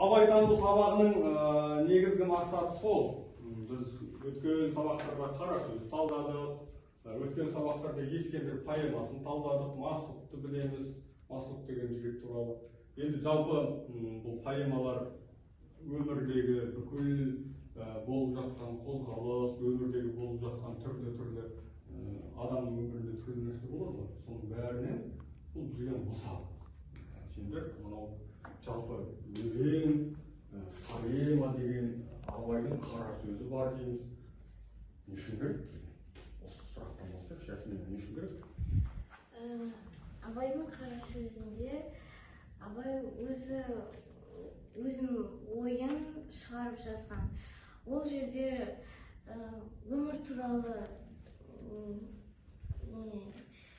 абайтану сабағының негізгі мақсаты сол. Біз өткен сабақтарда қара сөз талдадық, өткен сабақтарда Ескендір поэмасын талдадық, Масғұтты білеміз, Масғұт деген жігіт туралы. Енді жалпы бұл поэмалар өмірдегі бүкіл болып жатқан қозғалыс, өмірдегі болып жатқан түрлі адамның өмірінде түрлі нәрсе болады. Соның бәрінен бұл бізге мысал. Сендер мынау жалпы өлең, поэма деген абайдың қара сөзі бар дейміз. Не үшін керек бізге? Осы сұрақтан бастайық. Жасмина, не үшін керек? Абайдың қара сөзінде абай өзінің ойын шығарып жазған. Ол жерде өмір туралы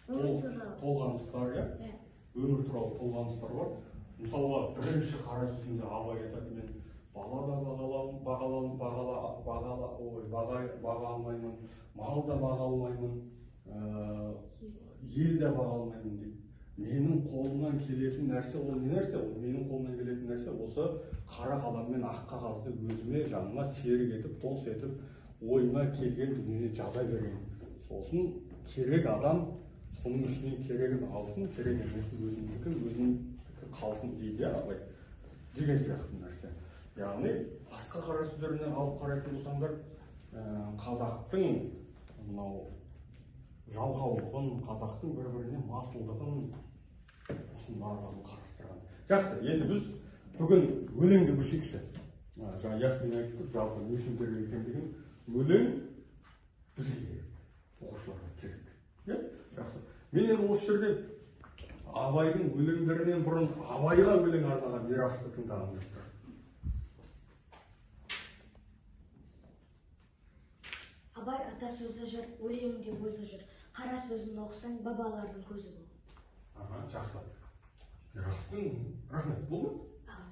толғаныстар, өмір туралы толғаныстар бар. Мысалға, бірінші қара сөзінде абай айтады, мен бала да баға алмаймын, мал да баға алмаймын, ел де баға алмаймын дейді. Менің қолымнан келетін нәрсе, ол не нәрсе? Менің қолымнан келетін нәрсе осы қара қалам мен ақ қағазды өзіме, жаныма серік етіп, дос етіп, ойыма келген дүниені жаза берейін. Сосын керек адам соның ішінен керегін алсын, керек емесін өзімдікі қалсын дейді, абай деген сияқты нәрсе. Яғни басқа қара сөздеріне алып қарайтын болсаңдар, қазақтың мынау жалғаулығын, қазақтың бір-біріне масылдығын осының барлығын қарастырған. Жақсы, енді біз бүгін өлеңге көшейікші. Жаңа Ясмин айтты, жалпы не үшін керек екендігін, өлең бізге керек, оқушыларға керек. Жақсы. Мен енді осы жерде абайдың өлеңдерінен бұрын абайға өлең арнаған мирасты тыңдағым келіп тұр. Абай ата сөзі жүр, өлеңінде өзі жүр. Қара сөзін оқысаң, бабалардың көзі бол. Жақсы. Мирастың, рахмет, бұл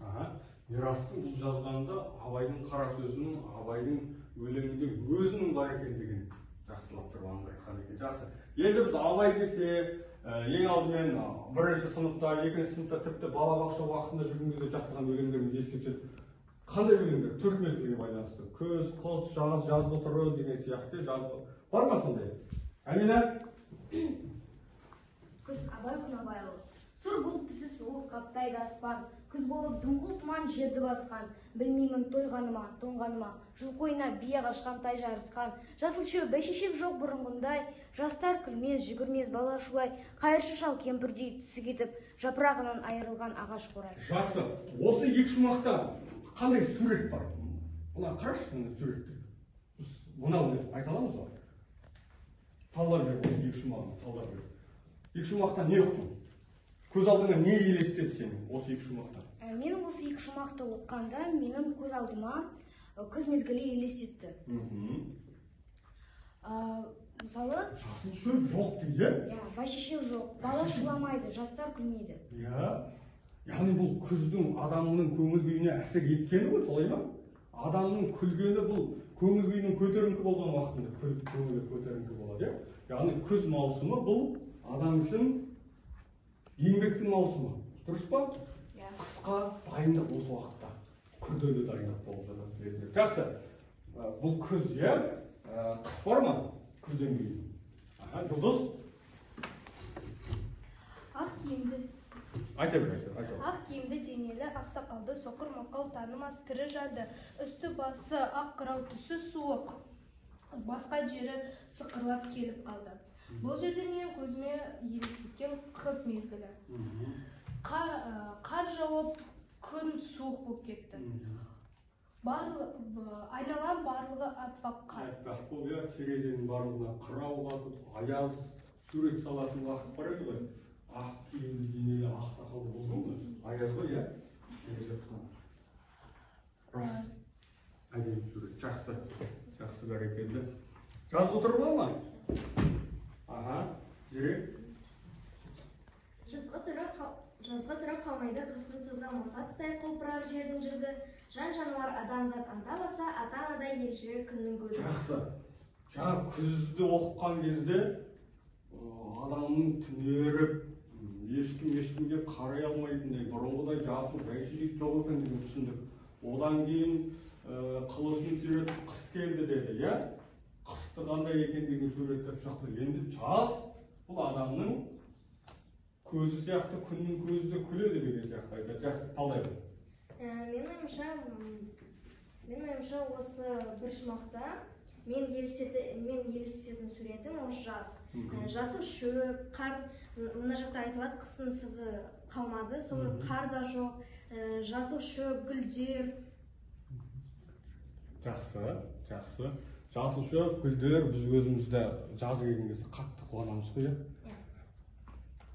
ма? Мирастың бұл жазғанда абайдың қара сөзінің, абайдың өлеңінде өзінің бар екендігін жақсылап тұрып аңғартқан екен. Жақсы. Енді біз абай десе, ең алдымен бірінші сыныпта, екінші сыныпта, тіпті балабақша уақытында жүрген кезде жаттаған өлеңдеріміз еске түседі. Қандай өлеңдер? Төрт мезгілге байланысты. Күз, қыс, жаз, жазғы тұры деген сияқты жазғы. Бар ма сондай? Әмина? Күз абай Құнанбайұлы. Сұр бұлт түсі суық қаптайды аспан. Күз болып дымқыл тұман жерді басқан. Білмеймін тойғаныма, тоңғаныма. Жыл қойына бие қашқан тай жарысқан. Жасыл шөп бәйшешек жоқ бұрынғындай. Жастар күлмес, жүгірмес бала шулай. Қайыршы шал кемпірдей түсі кетіп, жапырағынан айырылған ағаш қорай. Жақсы. Осы екі шумақта қандай сурет бар? Бұна қарашы, мұны суретті. Бұна айта аламыз ба? Талдап жүр, осы екі шумағын талдап жүр. Екі шумақта не ұқтың? Көз алдыңа не елестеді сенің осы екі шумақта? Менің осы екі шумақты оққанда менің көз алдыма күз мезгілі елестетті. Мысалы, жасыл шөп жоқ дейді? Бәйшешек жоқ, бала шуламайды, жастар күлмейді. Яғни бұл күздің адамның көңіл күйіне әсер еткені ғой, солай ма? Адамның күлгені бұл көңіл күйінің көтеріңкі болған уақытында көңілі көтеріңкі болады. Яғни күз маусымы бұл адам үшін еңбектің маусымы. Дұрыс па? Қысқа дайындық осы уақытта. Күрделі дайындық болып жатады. Жақсы. Бұл күз, қыс бар ма? Күзден кейін. Жұлдыз? Ақ киімді. Айта бер. Ақ киімді денелі, ақсақалды, соқыр мақал танымас тірі жарды. Үсті басы ақ қырау, түсі суық. Басқа жері сықырлап келіп қалды. Бұл жерде мен көзіме елестеткен қыс мезгілі. Қар жауып, күн суық болып кетті. Айналам барлығы аппақ қар. Аппақ бол, терезенің барлығына қырау қатып, аяз сурет салатын уақыт бар еді ғой. Ақ киімді денелі ақсақалды болған ғой. Аяз ғой, рас. Әдемі сурет. Жақсы бәрекелді. Жазғы тұрып ал ма? Жүрек. Жазғы тұры қалмайды қыстың сызы, масаттай құлпырар жердің жүзі. Жан-жануар адамзат анталаса, ата-анадай елшірер күннің көзі. Жақсы. Жаңа күзді оқыған кезде адамның түнеріп, ешкімге қарай алмайтындай, бұрынғыдай жасыл бәйшешек жоқ екендігін түсіндік. Одан кейін қылышын сүйретіп қыс келді деді, иә? Қысты қандай екендігін суреттеп шықты. Енді жаз бұл адамның көзі сияқты, күннің көзі де күледі деген сияқты айтады. Жақсы, талдай ғой. Менің ойымша осы бір шумақта мен елестететін суретім ол жаз. Жасыл шөп, қар, мына жақта айтып жатыр, қыстың сызы қалмады, сол қар да жоқ, жасыл шөп, гүлдер. Жақсы. Жасыл шөп, гүлдер, біз өзімізді жазы келген кезде қатты қуанамыз ғой,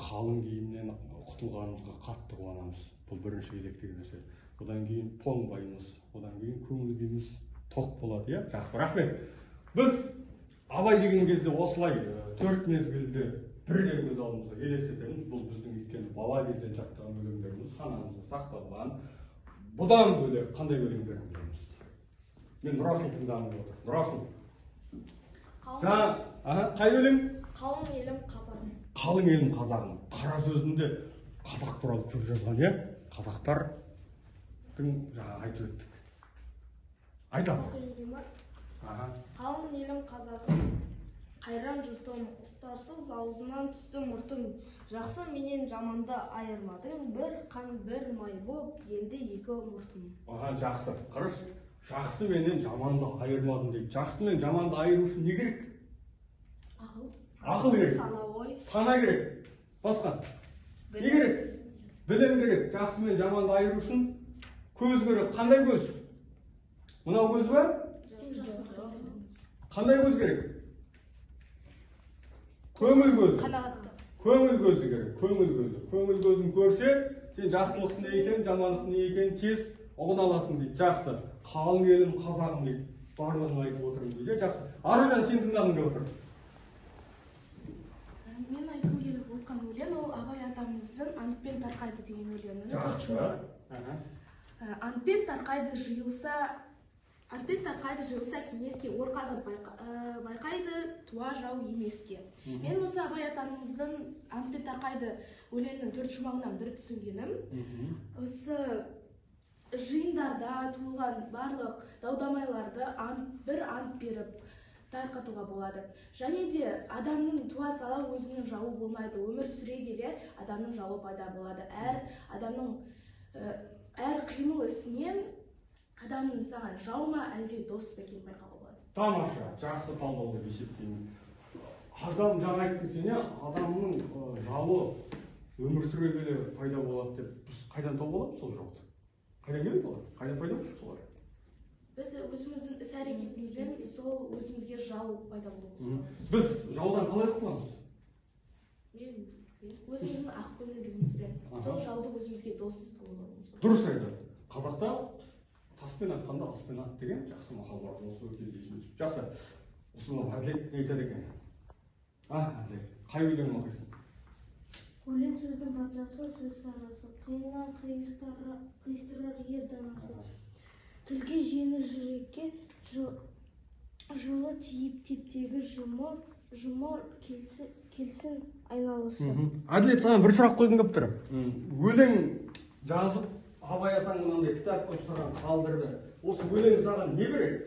қалың киімнен құтылғанымызға қатты қуанамыз. Бұл бірінші кезектегі нәрсе. Одан кейін тоңбаймыз, одан кейін көңіл күйіміз тоқ болады, иә? Жақсы, рахмет. Біз абай деген кезде осылай 4 мезгілді бірден көз алдымызға елестетеміз. Бұл біздің өйткені бала кезден жаттаған өлеңдеріміз санамызда сақталған. Бұдан бөлек қандай өлеңдерін білеміз? Мен Нұрасыл тыңдағым отыр. Нұрасыл. Қай өлең? Қалың елім қазағым. Қалың елім қазағым. Қара сөзінде қазақ туралы көп жазған, иә? Қазақтардың жаңа айтып өттік. Айтамын. Қалың елім қазағым, қайран жұртым, ұстарсыз аузынан түсті мұртым, жақсы менен жаманды айырмадың, бір қан бір май боп, енді екі мұртым. Жақсы, қараш, жақсы менен жаманды айырмадың дейді. Жақсы мен жаманды айыру үшін не керек? Ақыл керек. Сана керек. Басқа? Не керек? Білім керек. Жақсы мен жаманды айыру үшін көз керек. Қандай көз? Мынау көз ба? Қандай көз керек? Көңіл көзі. Көңіл көзі керек. Көңіл көзін көрсе, сен жақсылық не екен, жамандық не екен тез ұғына аласың дейді. Жақсы. Қалың елім қазағым дейді. Барлығын айтып отырмын дейді. Жақсы. Аружан, сен тыңдағың келіп отыр. Мен айтқым келіп отқан өлең ол Абай атамыздың «Антпен тарқайды» деген өлеңі. Жақсы. Антпен тарқайды жиылса кеңеске, ор қазып байқайды туа жау емеске. Мен осы Абай атамыздың «Антпен тарқайды» өлеңінің 4 шумағынан бір түсінгенім. Осы жиындарда туылған барлық дау-дамайларды бір ант беріп тарқатуға болады. Және де адамның туа сала өзінің жауы болмайды. Өмір сүре келе адамның жауы пайда болады. Әр қимыл ісінен адамның саған жау ма әлде дос па екенін байқауға болады. Тамаша, жақсы талдау деп есептеймін. Адам жаңа айттың сен, адамның жауы өмір сүре келе пайда болады деп біз қайдан тауып аламыз сол жауды? Қайдан келеді олар? Қайдан пайда болады солар? Біз өзіміздің іс-әрекетімізбен сол өзімізге жау пайда болуымыз. Біз жаудан қалай құтыламыз? Өзіміздің ақ көңілдігімізбен сол жауды өзімізге дос болуымыз. Дұрыс айтады. Қазақта таспен атқанда аспен ат деген жақсы мақал бар. Осы кезде есіме түсіп. Жақсы. Осыны әділет не айтады екен? Әділет. Қай өлеңін оқисың? Өлең сөздің патшасы, сөз сарасы, қиыннан қиыстырар ер данасы. Тілге жеңіл жүрекке жылы тиіп тептегі жұмыр келсін айналысы. Әділет, саған бір сұрақ қойғым келіп тұр. Өлең жазып, Абай атаң мынандай кітап қойып саған қалдырды. Осы өлең саған не береді?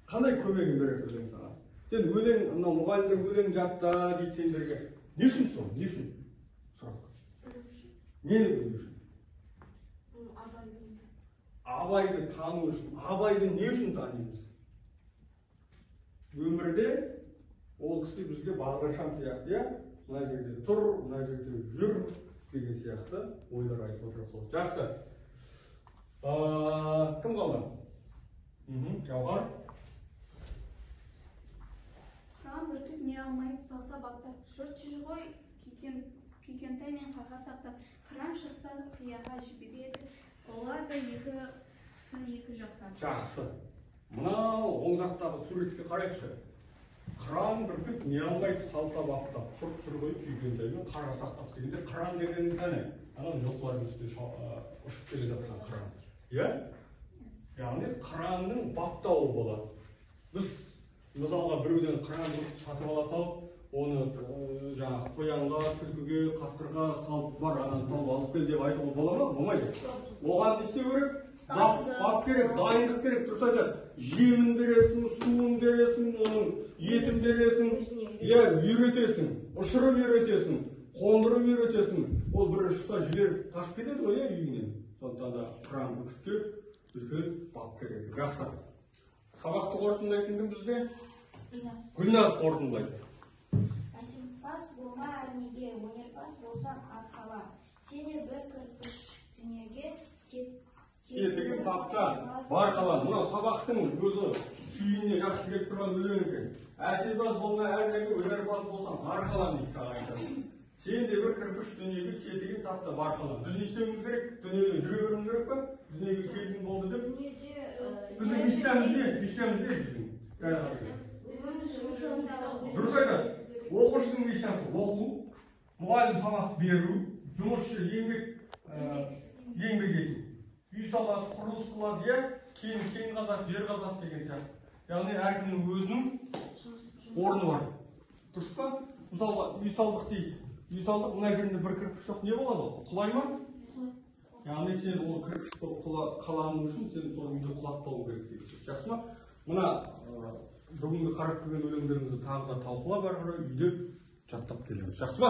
Қандай көмегі береді өлең саған? Сен өлең, мұғалімдер өлең жатта дейді сендерге. Не үшін сол? Не үшін? Сұрақ. Нені білу үшін? Абайды тану үшін. Абайды не үшін танимыз? Өмірде ол кісі бізге бағдаршам сияқты, иә? Мына жерде тұр, мына жерде жүр деген сияқты ойлар айтып отыра сол. Жақсы. Кім қалды? Жауһар. Қыран бүркіт не алмайды салса баптап, жұрт жүр ғой күйкентай мен қарға сақтап, қыран шықса қияға жібереді, болады екі сын екі жақтан. Жақсы. Мынау оң жақтағы суретке қарайықшы. Қыран бүркіт не алмайды салса баптап, жұрт жүр ғой күйкентай мен қарға сақтап дегенде қыран дегеніміз әне? Анау жоқлардың үстіне ұшып келе жатқан қыран. Иә? Яғни қыранның баптауы болады. Біз мысалға біреуден қыран бүркіт сатып ала салып, оны жаңағы қоянға, түлкіге, қасқырға салып бар, ананы тауып алып кел деп айтуға бола ма? Болмайды. Оған не істеу керек? Бап керек, дайындық керек. Дұрыс айтады. Жемін бересің, суын бересің, оның етін бересің, үйретесің, ұшырып үйретесің, қондырып үйретесің. Ол бір ұшса жіберіп қашып кетеді ғой үйінен. Сондықтан да қыран бүркітке үлкен бап керек. Жақсы. Сабақты қорытындылайтын кім бізде? Гүлназ қорытындылайды. Әсемпаз болма әрнеге, өнерпаз болсаң арқала. Сені бір кірпіш дүниеге кетігі тапта бар қалан. Мына сабақтың өзі түйініне жақсы келіп тұрған өлең екен. Әсемпаз болма әрнеге, өнерпаз болсаң арқалан дейді саған айтады. Сен де бір кірпіш дүниеге кетігі тапта бар қалан. Біз не істеуіміз керек? Дүниеден жүре беруіміз керек па? Дүниеге келдің болды деп. Біз не істеуіміз дұрыс айтады. Оқушының миссиясы оқу, мұғалім сабақ беру, жұмысшы еңбек ету. Үй салады, құрылыс қылады, кейін қазады, жер қазады деген сияқты. Яғни әркімнің өзінің орны бар. Дұрыс па? Мысалға, үй салдық дейді. Үй салдық, мына жерінде бір кірпіш жоқ, не болады? Құлай ма? Яғни сен ол кірпіш қаланың үшін сен сол үйді құлатпау керек дейсіз. Жақсы ма? Мына бүгінгі қарап келген өлеңдеріңізді тағы да талқылап әрі қарай үйде жаттап келеміз. Жақсы ма?